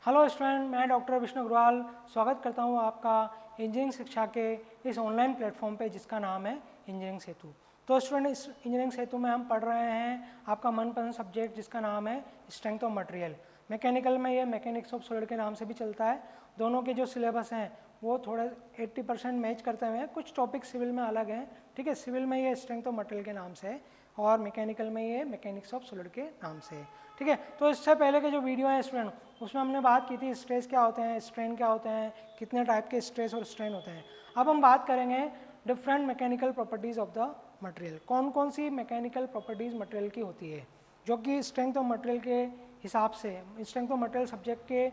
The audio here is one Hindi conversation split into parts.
हेलो स्टूडेंट, मैं डॉक्टर विष्णु अग्रवाल स्वागत करता हूं आपका इंजीनियरिंग शिक्षा के इस ऑनलाइन प्लेटफॉर्म पे जिसका नाम है इंजीनियरिंग सेतु। तो स्टूडेंट, इस इंजीनियरिंग सेतु में हम पढ़ रहे हैं आपका मनपसंद सब्जेक्ट जिसका नाम है स्ट्रेंथ ऑफ मटेरियल। मैकेनिकल में ये मैकेनिक्स ऑफ सॉलिड के नाम से भी चलता है। दोनों के जो सिलेबस हैं वो थोड़ा 80% मैच करते हुए हैं, कुछ टॉपिक सिविल में अलग हैं। ठीक है, सिविल में ये स्ट्रेंथ ऑफ मटेरियल के नाम से है और मैकेनिकल में ये मैकेनिक्स ऑफ सॉलिड के नाम से है। ठीक है, तो इससे पहले के जो वीडियो हैं स्टूडेंट, उसमें हमने बात की थी स्ट्रेस क्या होते हैं, स्ट्रेन क्या होते हैं, कितने टाइप के स्ट्रेस और स्ट्रेन होते हैं। अब हम बात करेंगे different mechanical properties of the material. कौन कौन सी मैकेनिकल प्रॉपर्टीज़ मटेरियल की होती है जो कि स्ट्रेंथ ऑफ मटेरियल के हिसाब से, स्ट्रेंथ ऑफ मटेरियल सब्जेक्ट के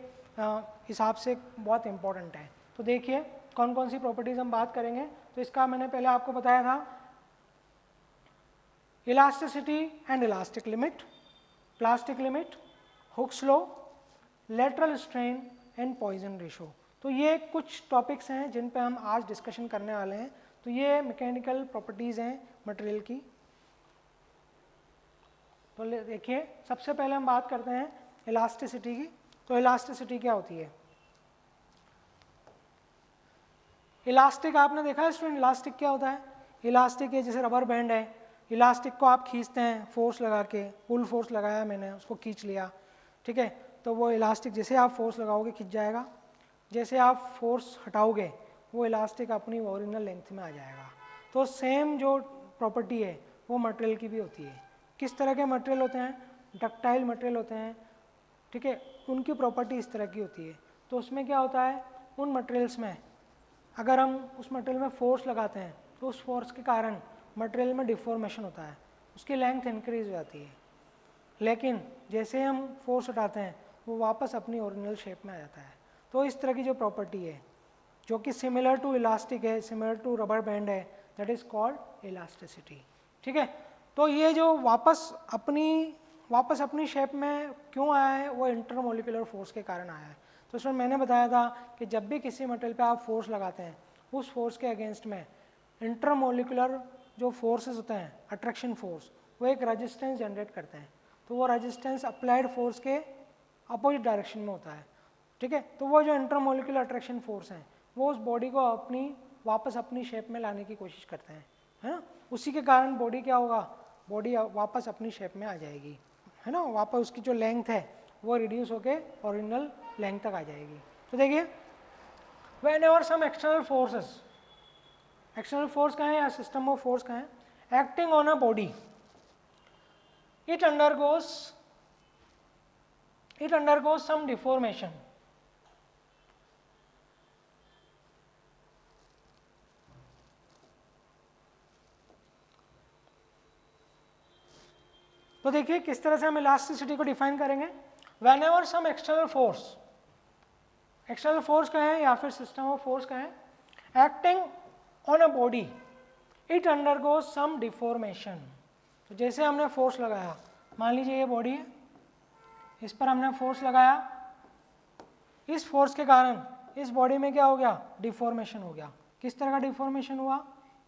हिसाब से बहुत इंपॉर्टेंट है। तो देखिए कौन कौन सी प्रॉपर्टीज़ हम बात करेंगे। तो इसका मैंने पहले आपको बताया था, elasticity and elastic limit, plastic limit, Hooke's law, lateral strain and Poisson ratio. तो ये कुछ टॉपिक्स हैं जिन पे हम आज डिस्कशन करने वाले हैं। तो ये मैकेनिकल प्रॉपर्टीज़ हैं मटेरियल की। तो देखिए, सबसे पहले हम बात करते हैं इलास्टिसिटी की। तो इलास्टिसिटी क्या होती है? इलास्टिक आपने देखा है स्टूडेंट, इलास्टिक क्या होता है? इलास्टिक है जैसे रबर बैंड है, इलास्टिक को आप खींचते हैं फोर्स लगा के, पुल फोर्स लगाया मैंने, उसको खींच लिया। ठीक है, तो वो इलास्टिक जैसे आप फोर्स लगाओगे खिंच जाएगा, जैसे आप फोर्स हटाओगे वो इलास्टिक अपनी ओरिजिनल लेंथ में आ जाएगा। तो सेम जो प्रॉपर्टी है वो मटेरियल की भी होती है। किस तरह के मटेरियल होते हैं? डक्टाइल मटेरियल होते हैं। ठीक है, उनकी प्रॉपर्टी इस तरह की होती है। तो उसमें क्या होता है, उन मटेरियल्स में अगर हम उस मटेरियल में फोर्स लगाते हैं तो उस फोर्स के कारण मटेरियल में डिफॉर्मेशन होता है, उसकी लेंथ इंक्रीज हो जाती है। लेकिन जैसे हम फोर्स हटाते हैं वो वापस अपनी ओरिजिनल शेप में आ जाता है। तो इस तरह की जो प्रॉपर्टी है जो कि सिमिलर टू इलास्टिक है, सिमिलर टू रबर बैंड है, दैट इज कॉल्ड इलास्टिसिटी। ठीक है, तो ये जो वापस अपनी शेप में क्यों आया है, वो इंटरमोलिकुलर फोर्स के कारण आया है। तो इसमें मैंने बताया था कि जब भी किसी मटेरियल पे आप फोर्स लगाते हैं उस फोर्स के अगेंस्ट में इंटरमोलिकुलर जो फोर्सेस होते हैं, अट्रैक्शन फोर्स, वो एक रेजिस्टेंस जनरेट करते हैं। तो वो रेजिस्टेंस अप्लाइड फोर्स के अपोजिट डायरेक्शन में होता है। ठीक है, तो वो जो इंटरमोलिकुलर अट्रैक्शन फोर्स हैं वो उस बॉडी को वापस अपनी शेप में लाने की कोशिश करते हैं, है ना। उसी के कारण बॉडी क्या होगा, बॉडी वापस अपनी शेप में आ जाएगी, है ना। वापस उसकी जो लेंथ है वो रिड्यूस होके ओरिजिनल लेंथ तक आ जाएगी। तो देखिए, whenever some external forces, external force का है या सिस्टम ऑफ फोर्स का है, acting on a body, it undergoes some deformation. तो देखिए किस तरह से हम इलास्टिसिटी को डिफाइन करेंगे। व्हेनेवर सम एक्सटर्नल फोर्स का है या फिर सिस्टम ऑफ फोर्स का है, acting on a body, it undergoes some deformation. तो जैसे हमने फोर्स लगाया, मान लीजिए ये बॉडी है, इस पर हमने फोर्स लगाया, इस फोर्स के कारण इस बॉडी में क्या हो गया, डिफॉर्मेशन हो गया। किस तरह का डिफॉर्मेशन हुआ,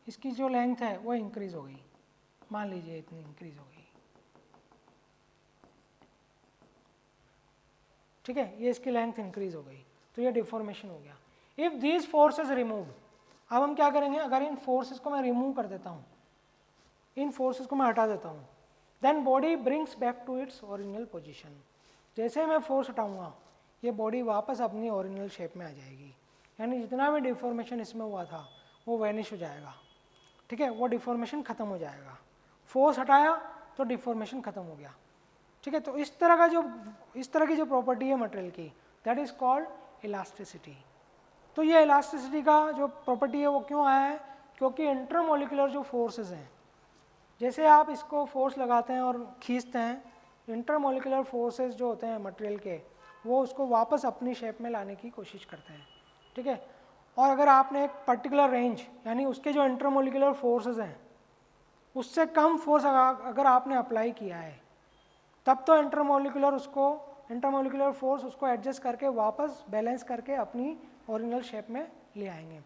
इसकी जो लेंथ है वो इंक्रीज हो गई, मान लीजिए इतनी इंक्रीज हो गई। ठीक है, ये इसकी लेंथ इंक्रीज हो गई, तो ये डिफॉर्मेशन हो गया। इफ दीज फोर्सेस रिमूव्ड, अब हम क्या करेंगे, अगर इन फोर्सेस को मैं रिमूव कर देता हूँ, इन फोर्सेस को मैं हटा देता हूँ, then body brings back to its original position. जैसे मैं फोर्स हटाऊंगा ये बॉडी वापस अपनी ओरिजिनल शेप में आ जाएगी, यानी जितना भी डिफॉर्मेशन इसमें हुआ था वो वैनिश हो जाएगा। ठीक है, वो डिफॉर्मेशन खत्म हो जाएगा। फोर्स हटाया तो डिफॉर्मेशन खत्म हो गया। ठीक है, तो इस तरह की जो प्रॉपर्टी है मटेरियल की, दैट इज कॉल्ड इलास्टिसिटी। तो ये इलास्टिसिटी का जो प्रॉपर्टी है वो क्यों आया है, क्योंकि इंटरमोलिकुलर जो फोर्सेस हैं, जैसे आप इसको फोर्स लगाते हैं और खींचते हैं, इंटरमोलिकुलर फोर्सेस जो होते हैं मटेरियल के, वो उसको वापस अपनी शेप में लाने की कोशिश करते हैं। ठीक है, और अगर आपने एक पर्टिकुलर रेंज, यानी उसके जो इंटरमोलिकुलर फोर्सेस हैं उससे कम फोर्स अगर आपने अप्लाई किया है, तब तो इंटरमोलिकुलर फोर्स उसको एडजस्ट करके वापस बैलेंस करके अपनी ओरिजिनल शेप में ले आएंगे।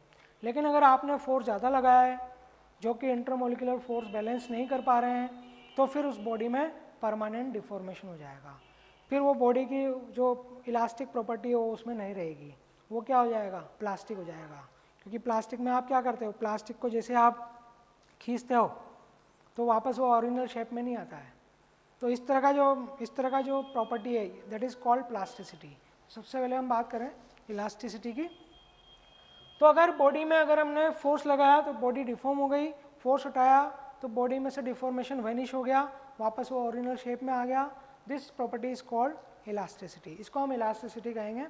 लेकिन अगर आपने फोर्स ज़्यादा लगाया है जो कि इंटरमोलिकुलर फोर्स बैलेंस नहीं कर पा रहे हैं, तो फिर उस बॉडी में परमानेंट डिफॉर्मेशन हो जाएगा। फिर वो बॉडी की जो इलास्टिक प्रॉपर्टी है वो उसमें नहीं रहेगी, वो क्या हो जाएगा, प्लास्टिक हो जाएगा। क्योंकि प्लास्टिक में आप क्या करते हो, प्लास्टिक को जैसे आप खींचते हो तो वापस वो ओरिजिनल शेप में नहीं आता है। तो इस तरह का जो प्रॉपर्टी है दैट इज़ कॉल्ड प्लास्टिसिटी। सबसे पहले हम बात करें इलास्टिसिटी की। तो अगर बॉडी में अगर हमने फोर्स लगाया तो बॉडी डिफॉर्म हो गई, फोर्स हटाया तो बॉडी में से डिफॉर्मेशन वेनिश हो गया, वापस वो ओरिजिनल शेप में आ गया। This property is called elasticity, इसको हम इलास्टिसिटी कहेंगे।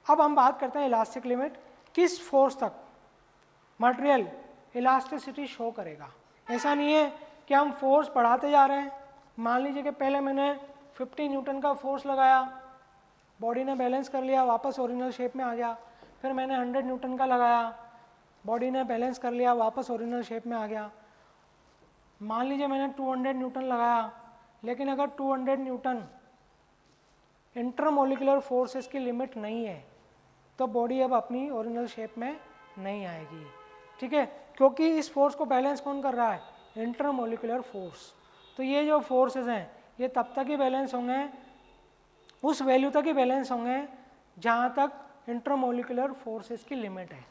अब हम बात करते हैं इलास्टिक लिमिट, किस फोर्स तक मटेरियल इलास्टिसिटी शो करेगा। ऐसा नहीं है कि हम फोर्स बढ़ाते जा रहे हैं। मान लीजिए कि पहले मैंने 50 न्यूटन का फोर्स लगाया, बॉडी ने बैलेंस कर लिया, वापस ओरिजिनल शेप में आ गया। फिर मैंने 100 न्यूटन का लगाया, बॉडी ने बैलेंस कर लिया, वापस ओरिजिनल शेप में आ गया। मान लीजिए मैंने 200 न्यूटन लगाया, लेकिन अगर 200 न्यूटन इंटरमोलिकुलर फोर्सेस की लिमिट नहीं है तो बॉडी अब अपनी ओरिजिनल शेप में नहीं आएगी, ठीक है। क्योंकि इस फोर्स को बैलेंस कौन कर रहा है, इंटरमोलिकुलर फोर्स। तो ये जो फोर्सेस हैं ये तब तक ही बैलेंस होंगे, उस वैल्यू तक ही बैलेंस होंगे जहाँ तक इंटरमोलिकुलर फोर्सेस की लिमिट है।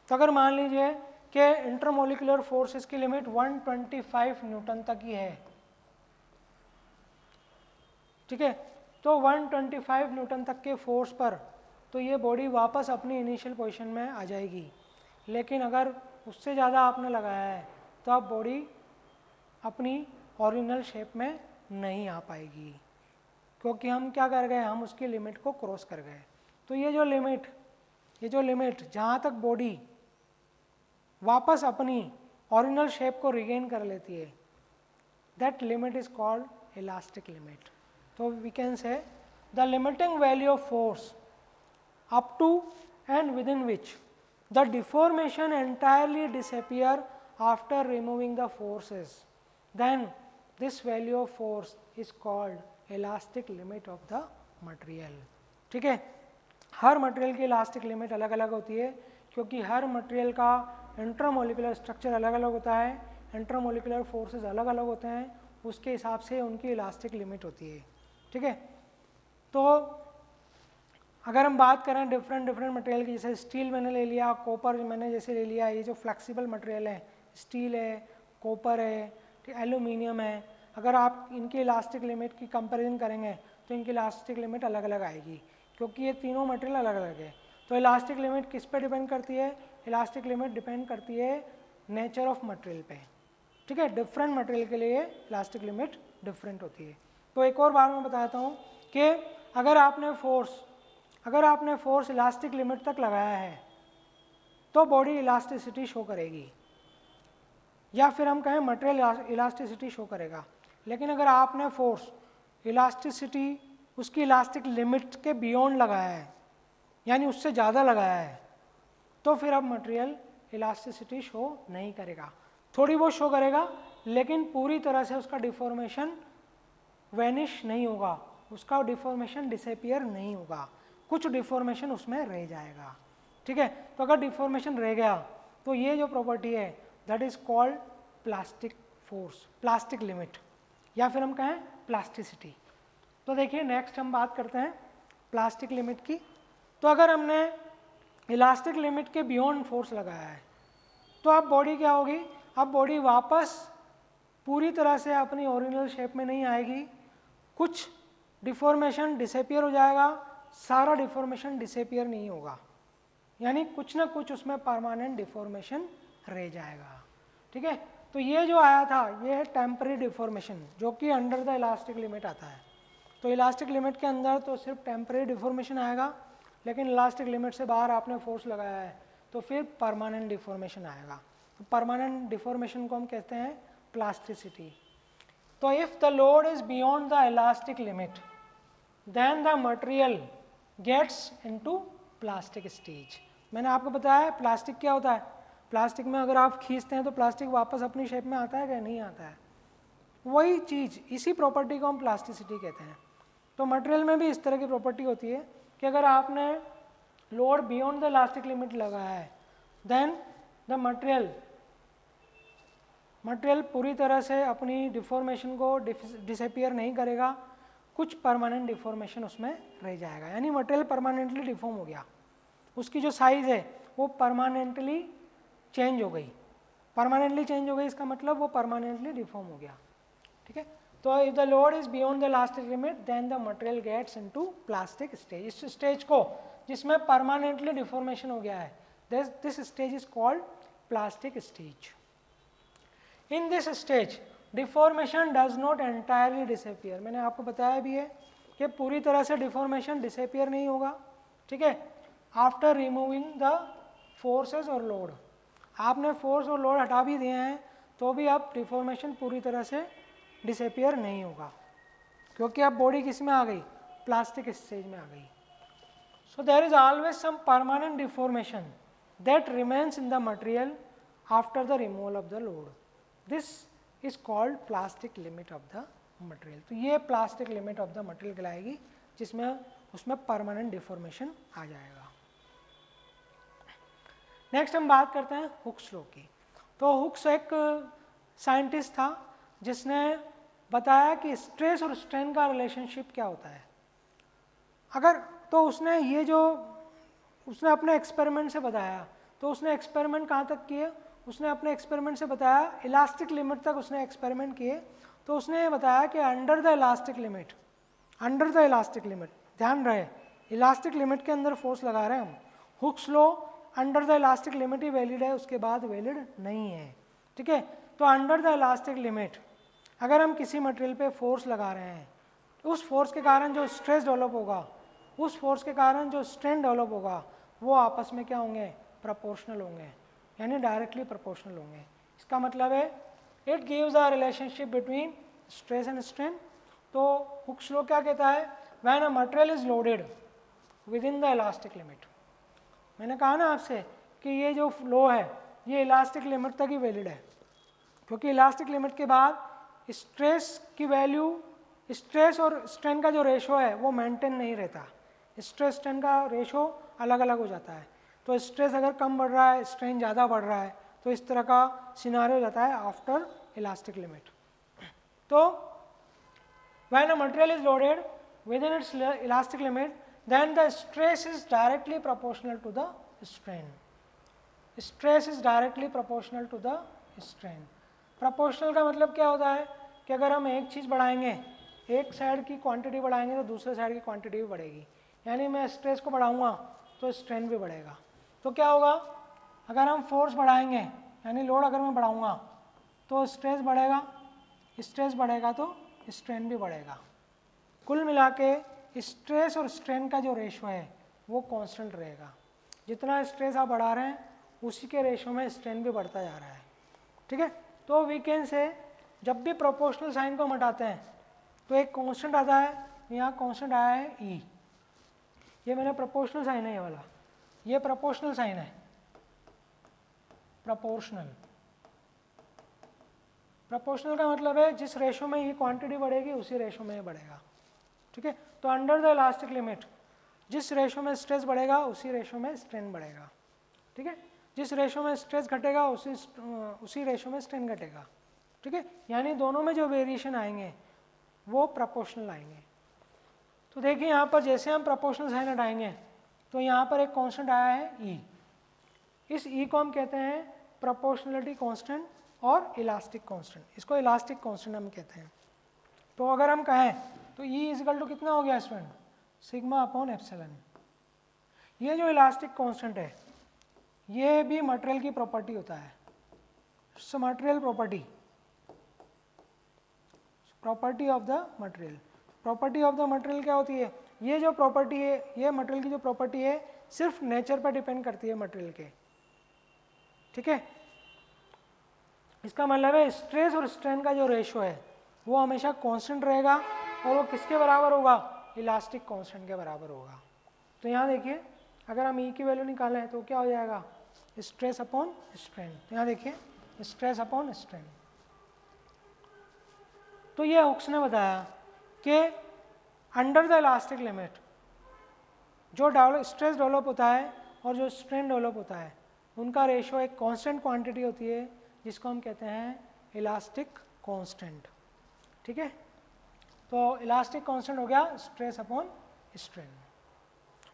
तो अगर मान लीजिए कि इंटरमोलिकुलर फोर्सेस की लिमिट 125 न्यूटन तक ही है, ठीक है, तो 125 न्यूटन तक के फोर्स पर तो ये बॉडी वापस अपनी इनिशियल पोजीशन में आ जाएगी। लेकिन अगर उससे ज़्यादा आपने लगाया है तो अब बॉडी अपनी ओरिजिनल शेप में नहीं आ पाएगी, क्योंकि हम क्या कर गए, हम उसकी लिमिट को क्रॉस कर गए। तो ये जो लिमिट जहाँ तक बॉडी वापस अपनी ओरिजिनल शेप को रिगेन कर लेती है, that limit is called elastic limit. तो we can say the limiting value of force up to and within which the deformation entirely disappear after removing the forces, then this value of force is called elastic limit of the material, ठीक है। हर मटेरियल की इलास्टिक लिमिट अलग अलग होती है, क्योंकि हर मटेरियल का इंटरमोलिकुलर स्ट्रक्चर अलग अलग होता है, इंटरमोलिकुलर फोर्सेस अलग अलग होते हैं, उसके हिसाब से उनकी इलास्टिक लिमिट होती है, ठीक है। तो अगर हम बात करें डिफरेंट मटेरियल की, जैसे स्टील मैंने ले लिया, कॉपर मैंने जैसे ले लिया, ये जो फ्लेक्सिबल मटेरियल है, स्टील है, कॉपर है, एल्यूमिनियम है, अगर आप इनकी इलास्टिक लिमिट की कंपैरिजन करेंगे तो इनकी इलास्टिक लिमिट अलग अलग आएगी, क्योंकि ये तीनों मटेरियल अलग अलग है। तो इलास्टिक लिमिट किस पे डिपेंड करती है, इलास्टिक लिमिट डिपेंड करती है नेचर ऑफ मटेरियल पे, ठीक है। डिफरेंट मटेरियल के लिए इलास्टिक लिमिट डिफरेंट होती है। तो एक और बार मैं बताता हूँ कि अगर आपने फोर्स इलास्टिक लिमिट तक लगाया है तो बॉडी इलास्टिसिटी शो करेगी, या फिर हम कहें मटेरियल इलास्टिसिटी शो करेगा। लेकिन अगर आपने फोर्स इलास्टिसिटी उसकी इलास्टिक लिमिट के बियॉन्ड लगाया है, यानी उससे ज़्यादा लगाया है, तो फिर अब मटेरियल इलास्टिसिटी शो नहीं करेगा। थोड़ी बहुत शो करेगा, लेकिन पूरी तरह से उसका डिफॉर्मेशन वैनिश नहीं होगा, उसका डिफॉर्मेशन डिसअपीयर नहीं होगा, कुछ डिफॉर्मेशन उसमें रह जाएगा, ठीक है। तो अगर डिफॉर्मेशन रह गया तो ये जो प्रॉपर्टी है that is called plastic force, plastic limit, या फिर हम कहें प्लास्टिसिटी। तो देखिए नेक्स्ट हम बात करते हैं प्लास्टिक लिमिट की। तो अगर हमने इलास्टिक लिमिट के बियॉन्ड फोर्स लगाया है तो अब बॉडी क्या होगी, अब बॉडी वापस पूरी तरह से अपनी ओरिजिनल शेप में नहीं आएगी, कुछ डिफॉर्मेशन डिसअपीयर हो जाएगा, सारा डिफॉर्मेशन डिसअपीयर नहीं होगा, यानी कुछ ना कुछ उसमें परमानेंट डिफॉर्मेशन रह जाएगा, ठीक है। तो ये जो आया था ये है टेम्पररी डिफॉर्मेशन, जो कि अंडर द इलास्टिक लिमिट आता है। तो इलास्टिक लिमिट के अंदर तो सिर्फ टेम्पररी डिफॉर्मेशन आएगा, लेकिन इलास्टिक लिमिट से बाहर आपने फोर्स लगाया है तो फिर परमानेंट डिफॉर्मेशन आएगा। तो परमानेंट डिफॉर्मेशन को हम कहते हैं प्लास्टिसिटी। तो if the load is beyond the elastic limit then the material gets into plastic stage. मैंने आपको बताया प्लास्टिक क्या होता है, प्लास्टिक में अगर आप खींचते हैं तो प्लास्टिक वापस अपनी शेप में आता है क्या, नहीं आता है। वही चीज़, इसी प्रॉपर्टी को हम प्लास्टिसिटी कहते हैं। तो मटेरियल में भी इस तरह की प्रॉपर्टी होती है कि अगर आपने load beyond the elastic limit लगाया है देन द मटेरियल पूरी तरह से अपनी डिफॉर्मेशन को डिसअपीयर नहीं करेगा, कुछ परमानेंट डिफॉर्मेशन उसमें रह जाएगा, यानी मटेरियल परमानेंटली डिफॉर्म हो गया, उसकी जो साइज़ है वो परमानेंटली चेंज हो गई। परमानेंटली चेंज हो गई इसका मतलब वो परमानेंटली डिफॉर्म हो गया, ठीक है। तो if the load is beyond the elastic limit then the material gets into plastic stage. इस स्टेज को जिसमें परमानेंटली डिफॉर्मेशन हो गया है, this stage is called plastic stage. In this stage deformation does not entirely disappear. मैंने आपको बताया भी है कि पूरी तरह से डिफॉर्मेशन डिसअपियर नहीं होगा, ठीक है। आफ्टर रिमूविंग द फोर्सेस और लोड, आपने फोर्स और लोड हटा भी दिए हैं तो भी अब डिफॉर्मेशन पूरी तरह से डिसअपियर नहीं होगा, क्योंकि अब बॉडी किस में आ गई, प्लास्टिक स्टेज में आ गई। So there is always some permanent deformation that remains in the material after the removal of the load, this is called plastic limit of the material. तो ये plastic limit of the material कहलाएगी, जिसमें उसमें परमानेंट डिफॉर्मेशन आ जाएगा। नेक्स्ट हम बात करते हैं हुक्स लॉ की। तो हुक्स एक साइंटिस्ट था जिसने बताया कि स्ट्रेस और स्ट्रेन का रिलेशनशिप क्या होता है। अगर तो उसने ये जो उसने अपने एक्सपेरिमेंट से बताया, तो उसने एक्सपेरिमेंट कहाँ तक किए, उसने अपने एक्सपेरिमेंट से बताया इलास्टिक लिमिट तक उसने एक्सपेरिमेंट किए। तो उसने ये बताया कि under the elastic limit, under the elastic limit, ध्यान रहे इलास्टिक लिमिट के अंदर फोर्स लगा रहे हैं हम। Hooke's law under the elastic limit he valid है, उसके बाद वैलिड नहीं है, ठीक है। तो अंडर द इलास्टिक लिमिट अगर हम किसी मटेरियल पे फोर्स लगा रहे हैं, उस फोर्स के कारण जो स्ट्रेस डेवलप होगा, उस फोर्स के कारण जो स्ट्रेन डेवलप होगा, वो आपस में क्या होंगे, प्रोपोर्शनल होंगे, यानी डायरेक्टली प्रोपोर्शनल होंगे। इसका मतलब है it gives a relationship between stress and strain. तो हुक्स लॉ क्या कहता है, when a material is loaded with in the elastic limit. मैंने कहा ना आपसे कि ये जो लॉ है ये इलास्टिक लिमिट तक ही वैलिड है, क्योंकि इलास्टिक लिमिट के बाद स्ट्रेस की वैल्यू, स्ट्रेस और स्ट्रेन का जो रेशो है वो मेंटेन नहीं रहता, स्ट्रेस स्ट्रेन का रेशो अलग अलग हो जाता है। तो स्ट्रेस अगर कम बढ़ रहा है, स्ट्रेन ज़्यादा बढ़ रहा है, तो इस तरह का सिनारियो हो जाता है आफ्टर इलास्टिक लिमिट। तो when a material is loaded with in its elastic limit then the stress is directly proportional to the strain. Stress is directly proportional to the strain. Proportional का मतलब क्या होता है कि अगर हम एक चीज़ बढ़ाएंगे, एक साइड की क्वांटिटी बढ़ाएंगे तो दूसरे साइड की क्वांटिटी भी बढ़ेगी, यानी मैं स्ट्रेस को बढ़ाऊंगा तो स्ट्रेन भी बढ़ेगा। तो क्या होगा, अगर हम फोर्स बढ़ाएंगे यानी लोड अगर मैं बढ़ाऊंगा तो स्ट्रेस बढ़ेगा, स्ट्रेस बढ़ेगा तो स्ट्रेन भी बढ़ेगा। कुल मिला के स्ट्रेस और स्ट्रेन का जो रेशो है वो कांस्टेंट रहेगा। जितना स्ट्रेस आप बढ़ा रहे हैं उसी के रेशो में स्ट्रेन भी बढ़ता जा रहा है, ठीक है। तो वी कैन से जब भी प्रोपोर्शनल साइन को हम हटाते हैं तो एक कांस्टेंट आता है, यहाँ कांस्टेंट आया है ई, ये मैंने प्रोपोर्शनल साइन है ये वाला, ये प्रोपोर्शनल साइन है, प्रोपोर्शनल। प्रोपोर्शनल का मतलब है जिस रेशो में ये क्वांटिटी बढ़ेगी उसी रेशो में ये बढ़ेगा, ठीक है। तो अंडर द इलास्टिक लिमिट जिस रेशो में स्ट्रेस बढ़ेगा उसी रेशो में स्ट्रेन बढ़ेगा, ठीक है। जिस रेशो में स्ट्रेस घटेगा उसी रेशो में स्ट्रेन घटेगा, ठीक है। यानी दोनों में जो वेरिएशन आएंगे वो प्रोपोर्शनल आएंगे। तो देखिए यहाँ पर जैसे हम प्रोपोर्शनल साइन हटाएंगे तो यहाँ पर एक कांस्टेंट आया है ई, इस ई को हम कहते हैं प्रोपोर्शनलिटी कांस्टेंट और इलास्टिक कांस्टेंट, इसको इलास्टिक कांस्टेंट हम कहते हैं। तो अगर हम कहें तो ई इजकल टू कितना हो गया स्टूडेंट, सिग्मा अपॉन एप्सिलॉन। ये जो इलास्टिक कांस्टेंट है ये भी मटेरियल की प्रॉपर्टी होता है, material property, property of the material. Property of the material क्या होती है, ये जो प्रॉपर्टी है, ये मटेरियल की जो प्रॉपर्टी है सिर्फ नेचर पर डिपेंड करती है मटेरियल के, ठीक है। इसका मतलब है स्ट्रेस और स्ट्रेन का जो रेशो है वो हमेशा कांस्टेंट रहेगा और वो किसके बराबर होगा, इलास्टिक कांस्टेंट के बराबर होगा। तो यहाँ देखिए अगर हम ई की वैल्यू निकालें तो क्या हो जाएगा, स्ट्रेस अपॉन स्ट्रेन। तो यहाँ देखिए स्ट्रेस अपॉन स्ट्रेन। तो ये हुक्स ने बताया कि अंडर द इलास्टिक लिमिट जो स्ट्रेस डेवलप होता है और जो स्ट्रेन डेवलप होता है उनका रेशो एक कांस्टेंट क्वांटिटी होती है जिसको हम कहते हैं इलास्टिक कांस्टेंट, ठीक है। तो इलास्टिक कांस्टेंट हो गया स्ट्रेस अपॉन स्ट्रेन।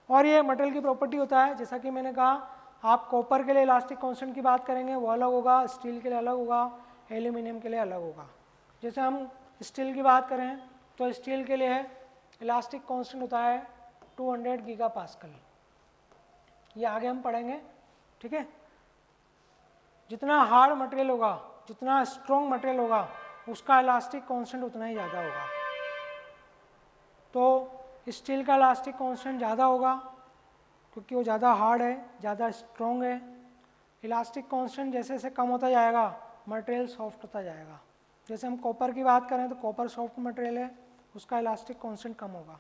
और ये मटेरियल की प्रॉपर्टी होता है, जैसा कि मैंने कहा, आप कॉपर के लिए इलास्टिक कांस्टेंट की बात करेंगे वो अलग होगा, स्टील के लिए अलग होगा, एल्यूमिनियम के लिए अलग होगा। जैसे हम स्टील की बात करें तो स्टील के लिए इलास्टिक कांस्टेंट होता है 200 गीगापास्कल। ये आगे हम पढ़ेंगे, ठीक है। जितना हार्ड मटेरियल होगा, जितना स्ट्रॉन्ग मटेरियल होगा, उसका इलास्टिक कांस्टेंट उतना ही ज़्यादा होगा। तो स्टील का इलास्टिक कांस्टेंट ज़्यादा होगा क्योंकि वो ज़्यादा हार्ड है, ज़्यादा स्ट्रॉन्ग है। इलास्टिक कांस्टेंट जैसे जैसे कम होता जाएगा मटेरियल सॉफ्ट होता जाएगा। जैसे हम कॉपर की बात करें तो कॉपर सॉफ्ट मटेरियल है, उसका इलास्टिक कांस्टेंट कम होगा।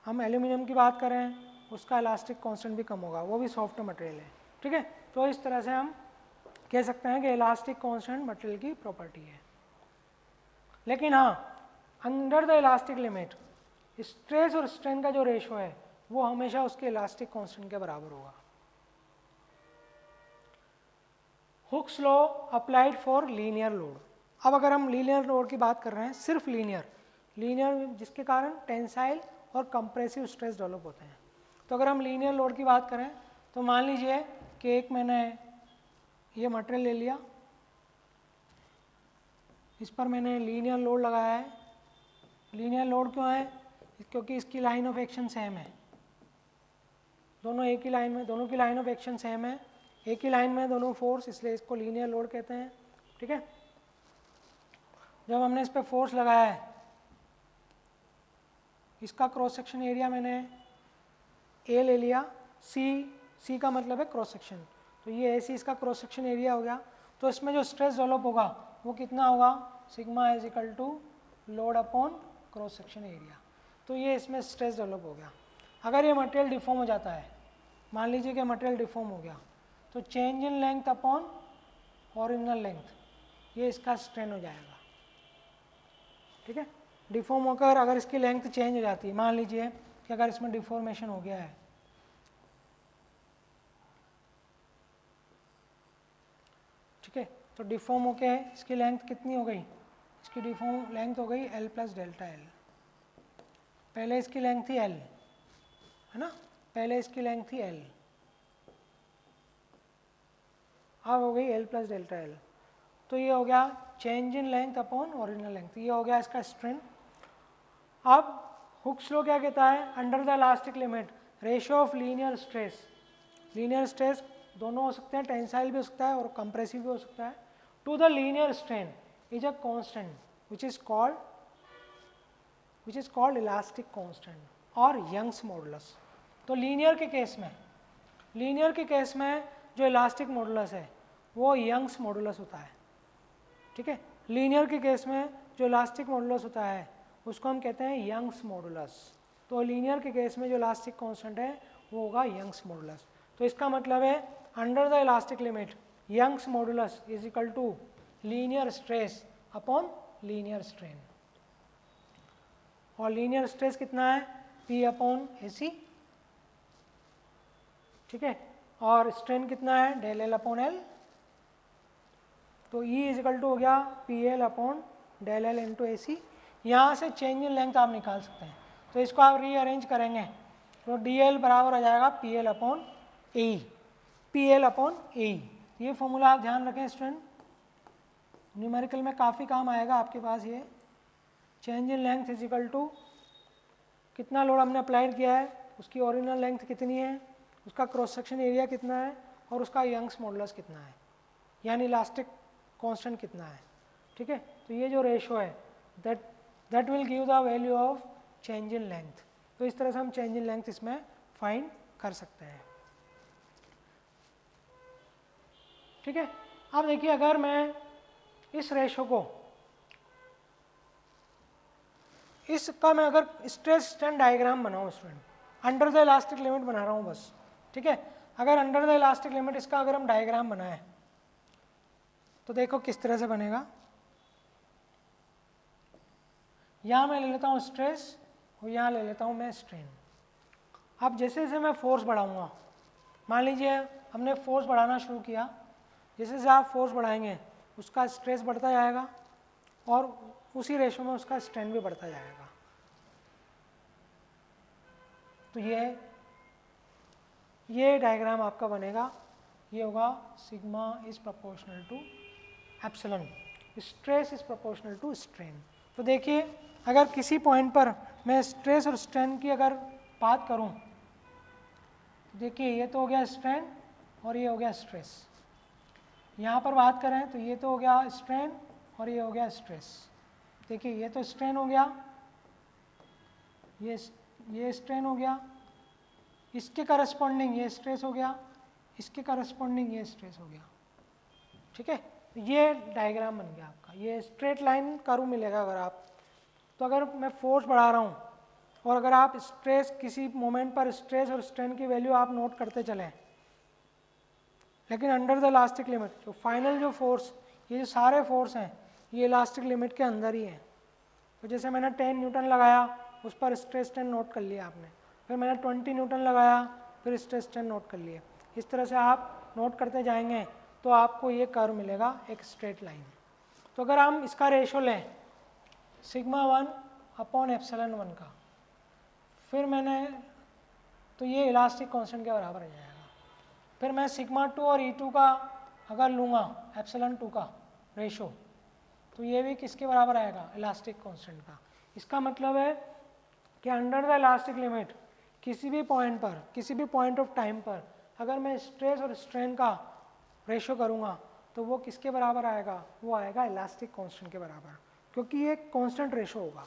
हम एल्यूमिनियम की बात करें, उसका इलास्टिक कांस्टेंट भी कम होगा, वो भी सॉफ्ट मटेरियल है, ठीक है। तो इस तरह से हम कह सकते हैं कि इलास्टिक कांस्टेंट मटेरियल की प्रॉपर्टी है। लेकिन हाँ, under the elastic limit stress और स्ट्रेन का जो रेशो है वो हमेशा उसके इलास्टिक कांस्टेंट के बराबर होगा। Hooke's law applied for linear load. अब अगर हम लीनियर लोड की बात कर रहे हैं, सिर्फ लीनियर जिसके कारण टेंसाइल और कंप्रेसिव स्ट्रेस डेवलप होते हैं। तो अगर हम लीनियर लोड की बात करें तो मान लीजिए कि एक मैंने ये मटेरियल ले लिया, इस पर मैंने लीनियर लोड लगाया है। लीनियर लोड क्यों है? क्योंकि इसकी लाइन ऑफ एक्शन सेम है, दोनों एक ही लाइन में, दोनों की लाइन ऑफ एक्शन सेम है, एक ही लाइन में दोनों फोर्स, इसलिए इसको लीनियर लोड कहते हैं, ठीक है। जब हमने इस पर फोर्स लगाया है, इसका क्रॉस सेक्शन एरिया मैंने ए ले लिया, सी का मतलब है क्रॉस सेक्शन, तो ये ऐसी इसका क्रॉस सेक्शन एरिया हो गया। तो इसमें जो स्ट्रेस डेवलप होगा वो कितना होगा? Sigma is equal to load upon cross section area. तो ये इसमें स्ट्रेस डेवलप हो गया। अगर ये मटेरियल डिफॉर्म हो जाता है, मान लीजिए कि मटेरियल डिफॉर्म हो गया, तो change in length upon original length, ये इसका स्ट्रेन हो जाएगा, ठीक है। डिफॉर्म होकर अगर इसकी लेंथ चेंज हो जाती है, मान लीजिए कि अगर इसमें डिफॉर्मेशन हो गया है, ठीक है, तो डिफॉर्म होके इसकी लेंथ कितनी हो गई? इसकी डिफॉर्म लेंथ हो गई एल प्लस डेल्टा एल। पहले इसकी लेंथ थी एल, है ना, पहले इसकी लेंथ थी एल, अब हो गई एल प्लस डेल्टा एल। तो ये हो गया change in length upon original length, ये हो गया इसका स्ट्रेन। अब हुक्स लॉ क्या कहता है? Under the elastic limit ratio of linear stress दोनों हो सकते हैं, टेंसाइल भी हो सकता है और कंप्रेसिव भी हो सकता है, to the linear strain is a constant which is called elastic constant और यंग्स मॉडुलस। तो लीनियर के केस में जो इलास्टिक मॉडुलस है वो यंग्स मॉडुलस होता है, ठीक है। लीनियर के केस में जो इलास्टिक मॉडुलस होता है उसको हम कहते हैं यंग्स मॉडुलस। तो लीनियर के केस में जो इलास्टिक कांस्टेंट है वो होगा यंग्स मॉडुलस। तो इसका मतलब है under the elastic limit Young's modulus is equal to linear stress upon linear strain. और लीनियर स्ट्रेस कितना है? P अपॉन AC, ठीक है। और स्ट्रेन कितना है? Del L upon L. तो E इज इक्वल टू हो गया PL upon del L into AC। यहाँ से चेंज इन लेंथ आप निकाल सकते हैं, तो इसको आप रीअरेंज करेंगे तो DL बराबर हो जाएगा PL upon AE, PL upon AE। ये फॉर्मूला आप ध्यान रखें स्टूडेंट, न्यूमेरिकल में काफ़ी काम आएगा आपके पास। ये change in length is equal to कितना लोड हमने अप्लाइड किया है, उसकी ओरिजिनल लेंथ कितनी है, उसका क्रॉस सेक्शन एरिया कितना है और उसका यंग्स मॉडुलस कितना है, यानी इलास्टिक कांस्टेंट कितना है, ठीक है। तो ये जो रेशो है that will give the value of change in length. तो इस तरह से हम चेंज इन लेंथ इसमें फाइंड कर सकते हैं, ठीक है। अब देखिए, अगर मैं इस रेशो को, इसका मैं अगर स्ट्रेस स्ट्रेन डायग्राम बनाऊँ student, under the elastic limit बना रहा हूँ बस, ठीक है। अगर अंडर द इलास्टिक लिमिट इसका अगर हम डायग्राम बनाएं तो देखो किस तरह से बनेगा। यहाँ मैं ले लेता हूँ स्ट्रेस और यहाँ ले लेता हूँ मैं स्ट्रेन। अब जैसे जैसे मैं फोर्स बढ़ाऊँगा, मान लीजिए हमने फोर्स बढ़ाना शुरू किया, जैसे जैसे आप फोर्स बढ़ाएंगे उसका स्ट्रेस बढ़ता जाएगा और उसी रेशो में उसका स्ट्रेन भी बढ़ता जाएगा। तो ये डायग्राम आपका बनेगा, ये होगा sigma is proportional to epsilon, stress is proportional to strain. तो देखिए अगर किसी पॉइंट पर मैं स्ट्रेस और स्ट्रेन की अगर बात करूं, तो देखिए ये तो हो गया स्ट्रेन और ये हो गया स्ट्रेस। यहाँ पर बात करें तो ये तो हो गया स्ट्रेन और ये हो गया स्ट्रेस। देखिए ये तो स्ट्रेन हो गया, ये स्ट्रेन हो गया, इसके करस्पॉन्डिंग ये स्ट्रेस हो गया, इसके करस्पॉन्डिंग ये स्ट्रेस हो गया। ठीक है, ये डायग्राम बन गया आपका, ये स्ट्रेट लाइन कर्व मिलेगा अगर आप। तो अगर मैं फोर्स बढ़ा रहा हूँ और अगर आप स्ट्रेस किसी मोमेंट पर स्ट्रेस और स्ट्रेन की वैल्यू आप नोट करते चलें, लेकिन अंडर द इलास्टिक लिमिट जो फाइनल जो फोर्स, ये जो सारे फोर्स हैं ये इलास्टिक लिमिट के अंदर ही हैं। तो जैसे मैंने 10 न्यूटन लगाया, उस पर स्ट्रेस स्ट्रेन नोट कर लिया आपने, फिर मैंने 20 न्यूटन लगाया, फिर स्ट्रेस स्ट्रेन नोट कर लिए। इस तरह से आप नोट करते जाएंगे तो आपको ये कर्व मिलेगा, एक स्ट्रेट लाइन। तो अगर हम इसका रेशो लें सिग्मा 1 अपॉन एप्सिलॉन 1 का, फिर मैंने तो ये इलास्टिक कांस्टेंट के बराबर हो जाएगा। फिर मैं सिग्मा 2 और E2 का अगर लूँगा एप्सिलॉन 2 का रेशो, तो ये भी किसके बराबर आएगा, इलास्टिक कांस्टेंट का। इसका मतलब है कि अंडर द इलास्टिक लिमिट किसी भी पॉइंट पर, किसी भी पॉइंट ऑफ टाइम पर अगर मैं स्ट्रेस और स्ट्रेन का रेशो करूँगा तो वो किसके बराबर आएगा, वो आएगा इलास्टिक कांस्टेंट के बराबर, क्योंकि ये कांस्टेंट रेशो होगा।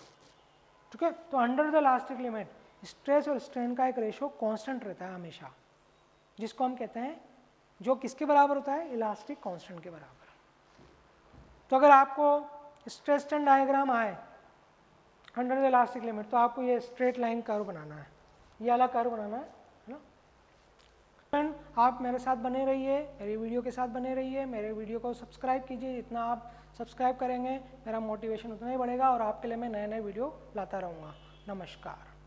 ठीक है, तो under the elastic limit stress और स्ट्रेन का एक रेशो कांस्टेंट रहता है हमेशा, जिसको हम कहते हैं, जो किसके बराबर होता है, इलास्टिक कांस्टेंट के बराबर। तो अगर आपको स्ट्रेस स्ट्रेन डायग्राम आए अंडर द इलास्टिक लिमिट, तो आपको ये स्ट्रेट लाइन कर्व बनाना है, ये वाला कर्व बनाना है ना। फ्रेंड आप मेरे साथ बने रहिए, मेरी वीडियो के साथ बने रहिए, मेरे वीडियो को सब्सक्राइब कीजिए। जितना आप सब्सक्राइब करेंगे मेरा मोटिवेशन उतना ही बढ़ेगा और आपके लिए मैं नए नए वीडियो लाता रहूँगा। नमस्कार।